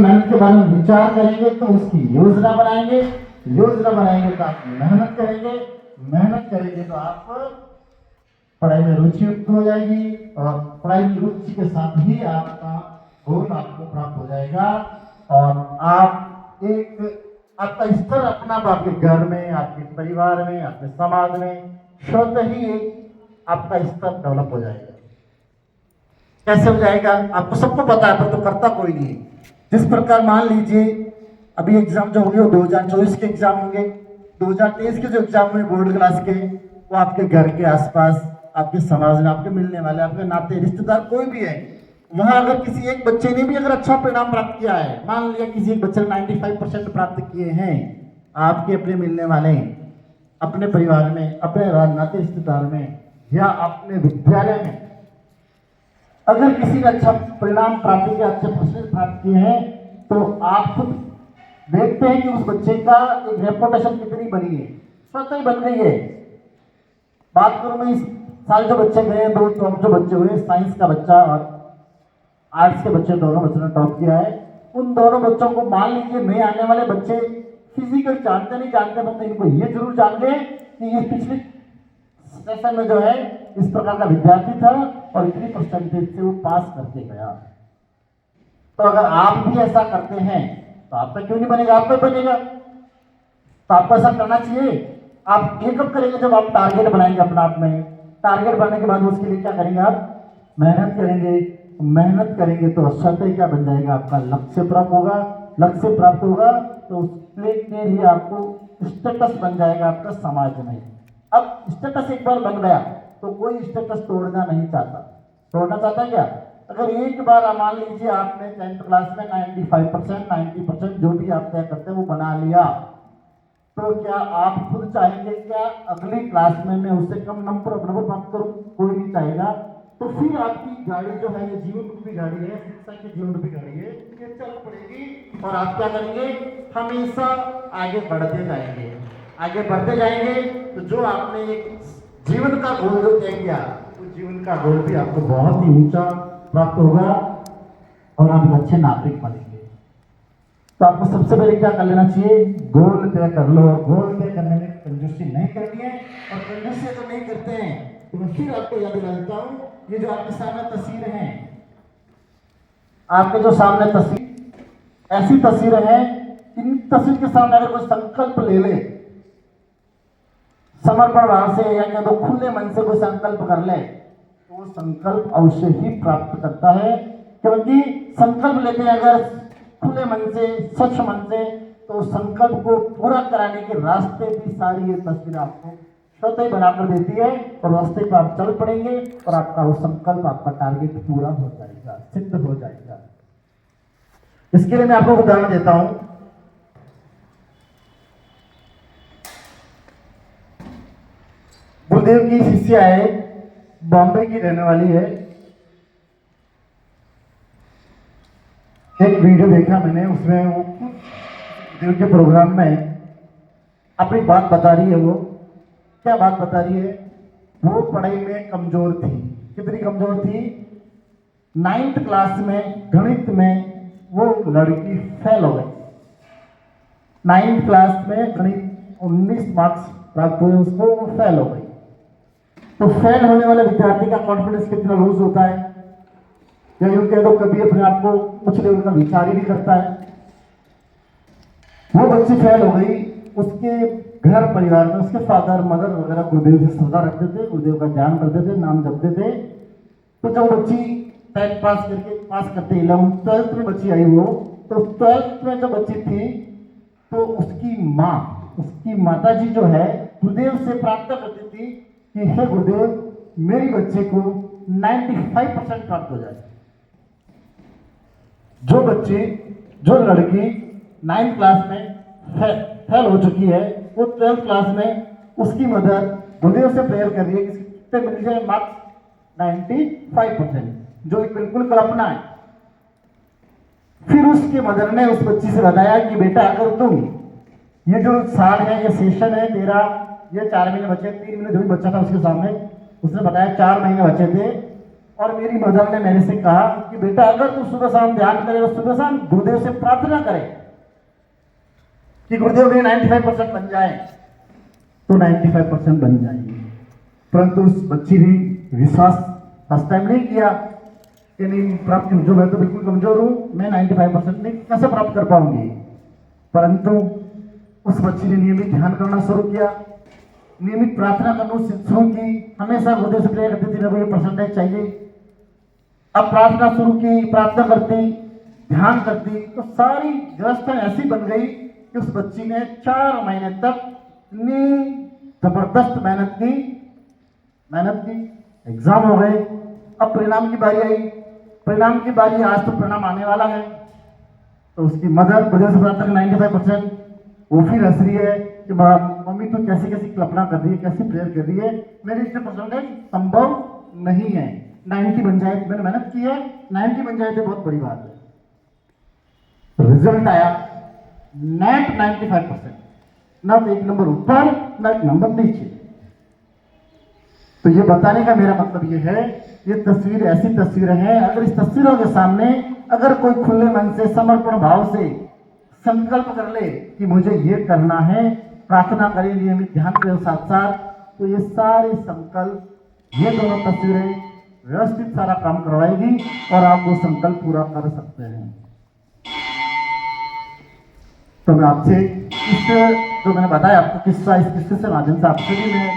मेहनत के बारे में विचार करेंगे तो उसकी योजना बनाएंगे, योजना बनाएंगे तो आप मेहनत करेंगे, मेहनत करेंगे तो आप पढ़ाई में रुचि युक्त हो जाएगी और पढ़ाई की रुचि के साथ ही आपका गोल आपको प्राप्त हो जाएगा और आप एक आपका स्तर अपना आपके घर में, आपके परिवार में, आपके समाज में स्वतः ही एक आपका स्तर डेवलप हो जाएगा। कैसे हो जाएगा आपको सबको पता है, पर तो करता कोई नहीं। जिस प्रकार मान लीजिए अभी एग्जाम जो होंगे वो 2024 के एग्जाम होंगे, 2023 के जो एग्जाम हुए बोर्ड क्लास के, वो आपके घर के आसपास, आपके समाज में, आपके मिलने वाले, आपके नाते रिश्तेदार कोई भी है, वहां अगर किसी एक बच्चे ने भी अगर अच्छा परिणाम प्राप्त किया है, मान लिया किसी एक बच्चे ने 95% प्राप्त किए हैं, आपके अपने मिलने वाले, अपने परिवार में, अपने नाते रिश्तेदार में या अपने विद्यालय में अगर किसी ने अच्छा परिणाम प्राप्त किया, अच्छे परसेंटेज प्राप्त किए हैं, तो आप खुद देखते हैं कि उस बच्चे का एक रेपुटेशन कितनी बनी है, स्वतः ही बन गई है। बात करूं मैं इस साल जो बच्चे गए, दो जो बच्चे हुए, साइंस का बच्चा और आर्ट्स के बच्चे, दोनों बच्चों ने टॉप किया है। उन दोनों बच्चों को मान लीजिए नए आने वाले बच्चे फिजिकल जानते नहीं जानते, मतलब इनको ये जरूर जान लें कि ये पिछले सेशन में जो है इस प्रकार का विद्यार्थी था और इतनी परसेंटेज से वो पास करके गया। तो अगर आप भी ऐसा करते हैं तो आपका क्यों नहीं बनेगा, आपका बनेगा। तो आपको ऐसा करना चाहिए। आप ये कब करेंगे, जब आप टारगेट बनाएंगे अपना आप में। टारगेट बनाने के बाद उसके लिए क्या करेंगे, आप मेहनत करेंगे। मेहनत करेंगे तो स्वतः क्या बन जाएगा, आपका लक्ष्य प्राप्त होगा। लक्ष्य प्राप्त होगा तो उसके लिए आपको स्टेटस बन जाएगा आपका समाज में। अब स्टेटस एक बार बन गया तो कोई स्टेटस तोड़ना नहीं चाहता। तोड़ना चाहता है क्या? अगर एक बार मान लीजिए आपने 10th क्लास में 95%, 90% जो भी आप तय करते हैं वो बना लिया, तो क्या आप खुद चाहेंगे क्या अगली क्लास में मैं उससे कम नंबर प्राप्त करूं? कोई नहीं चाहेगा। तो फिर आपकी गाड़ी जो है, ये जीवन रूपी गाड़ी है, शिक्षा की जीवन रूपी गाड़ी है, ये चल पड़ेगी और आप क्या करेंगे, हमेशा आगे बढ़ते जाएंगे। आगे बढ़ते जाएंगे तो जो आपने एक जीवन का गोल तय किया, तो जीवन का गोल भी आपको बहुत ही ऊंचा प्राप्त होगा और आप एक अच्छे नागरिक बनेंगे। तो आपको सबसे पहले क्या कर लेना चाहिए, गोल तय कर लो। गोल तय करने में कंजूसी नहीं करनी है, और कंजूसी तो नहीं करते हैं तो मैं फिर आपको याद दिला देता हूं, ये जो आपके सामने तस्वीर है, आपके जो सामने तस्वीर, ऐसी तस्वीर है, इन तस्वीर के सामने अगर कोई संकल्प ले ले, समर्पण भाव से या तो खुले मन से कोई संकल्प कर ले, तो वो संकल्प अवश्य ही प्राप्त करता है। क्योंकि संकल्प लेते हैं अगर खुले मन से, स्वच्छ मन से, तो संकल्प को पूरा कराने के रास्ते भी सारी ये तस्वीर आपको स्वतः ही बनाकर देती है और रास्ते पर आप चल पड़ेंगे और आपका वो संकल्प, आपका टारगेट पूरा हो जाएगा, सिद्ध हो जाएगा। इसके लिए मैं आपको उदाहरण देता हूं। गुरुदेव की शिष्या है, बॉम्बे की रहने वाली है। एक वीडियो देखा मैंने, उसमें वो गुरुदेव के प्रोग्राम में अपनी बात बता रही है। वो क्या बात बता रही है, वो पढ़ाई में कमजोर थी। कितनी कमजोर थी? 9th क्लास में गणित में वो लड़की फेल हो गई। 9th क्लास में गणित 19 मार्क्स प्राप्त हुए उसको, वो फेल हो गई। तो फेल होने वाले विद्यार्थी का कॉन्फिडेंस कितना लूज होता है, या यूं कह दो कभी अपने आप को कुछ लेवल का विचार ही नहीं करता है। वो बच्ची फेल हो गई, उसके घर परिवार में उसके फादर मदर वगैरह गुरुदेव से सदा रखते थे, गुरुदेव का ध्यान करते थे, नाम जपते थे। तो जब बच्ची 10th पास करते 11th 12th में बच्ची आई वो, तो 12th में जब बच्ची थी तो उसकी माता जी जो है गुरुदेव से प्रार्थना करती थी कि हे गुरुदेव, मेरी बच्चे को 95% प्राप्त हो जाए। जो लड़की 9th क्लास में फेल हो चुकी है, वो 12th क्लास में उसकी मदर गुरुदेव से प्रेयर कर रही है कि कितने मिल जाए मार्क्स, 95%, जो एक बिल्कुल कल्पना है। फिर उसके मदर ने उस बच्ची से बताया कि बेटा, अगर तुम ये जो साल है, ये सेशन है तेरा, ये 4 महीने बचे, 3 महीने जो भी बच्चा था उसके सामने, उसने बताया 4 महीने बचे थे और मेरी मदर ने मेरे से कहा कि बेटा अगर तू सुबह शाम ध्यान करे तो सुबह शाम गुरुदेव से प्रार्थना करे कि गुरुदेव मेरे 95% बन जाए, तो 95% बन जाएंगे। परंतु उस बच्ची ने विश्वास फर्स्ट टाइम नहीं किया कि नहीं प्राप्त, जो मैं तो बिल्कुल कमजोर हूं, मैं 95% नहीं कैसे प्राप्त कर पाऊंगी। परंतु उस बच्ची ने नियमित ध्यान करना शुरू किया, नियमित प्रार्थना करना शुरू की, हमेशा गुरुदेव से प्रेयर करती थी, मुझे परसेंटेज चाहिए। अब प्रार्थना शुरू की, प्रार्थना करती, ध्यान करती, तो सारी व्यवस्था ऐसी बन गई कि उस बच्ची ने 4 महीने तक इतनी जबरदस्त मेहनत की, एग्जाम हो गए। अब परिणाम की बारी आई, परिणाम की बारी, आज तो परिणाम आने वाला है। तो उसकी मदर गुरुदेव से प्रार्थना तक 95%, वो फिर हंस रही है कि मम्मी तो कैसी कैसी कल्पना कर रही है, कैसी प्रेयर कर रही है, मेरी इतने परसेंटेज संभव नहीं है। 90 बन जाए, मैंने मेहनत की है, 90 बन जाए तो बहुत बड़ी बात है। रिजल्ट आया नेट 95%, ना तो एक नंबर ऊपर ना एक नंबर नीचे। तो ये बताने का मेरा मतलब ये है, ये तस्वीर ऐसी तस्वीरें हैं, अगर इस तस्वीरों के सामने अगर कोई खुले मन से समर्पण भाव से संकल्प कर ले कि मुझे ये करना है, प्रार्थना करें, नियमित ध्यान करें साथ साथ, तो ये सारे संकल्प, ये दोनों तस्वीरें व्यवस्थित सारा काम करवाएगी और आप वो संकल्प पूरा कर सकते हैं। तो मैं आपसे इस जो मैंने बताया आपको किस्सा, इस किस्से से माध्यम से आपसे भी मैं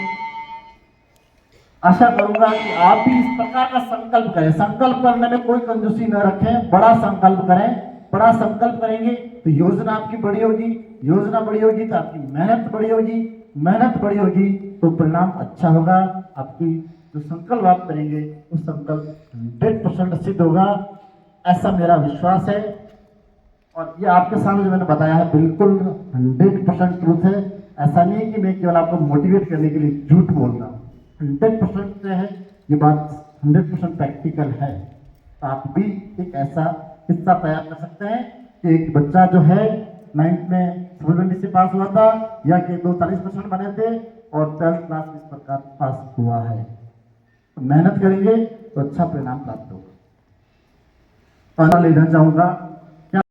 आशा करूंगा कि आप भी इस प्रकार का संकल्प करें। संकल्प करने में कोई कंजूसी न रखें, बड़ा संकल्प करें। बड़ा संकल्प करेंगे तो योजना आपकी बड़ी होगी, योजना बड़ी होगी तो आपकी मेहनत बड़ी होगी, मेहनत बड़ी होगी तो परिणाम अच्छा होगा। आपकी जो संकल्प आप करेंगे उस संकल्प 100% सिद्ध होगा, ऐसा मेरा विश्वास है। और ये आपके सामने जो मैंने बताया है बिल्कुल 100% ट्रूथ है। ऐसा नहीं है कि मैं केवल आपको मोटिवेट करने के लिए झूठ बोल रहा हूँ, 100% है ये बात, 100% प्रैक्टिकल है। तो आप भी एक ऐसा किस्सा तैयार कर सकते हैं कि एक बच्चा जो है 9th में सिविल से पास हुआ था, या कि 40% बने थे और 12th क्लास इस प्रकार पास हुआ है। तो मेहनत करेंगे तो अच्छा परिणाम प्राप्त होगा। तो लेना चाहूंगा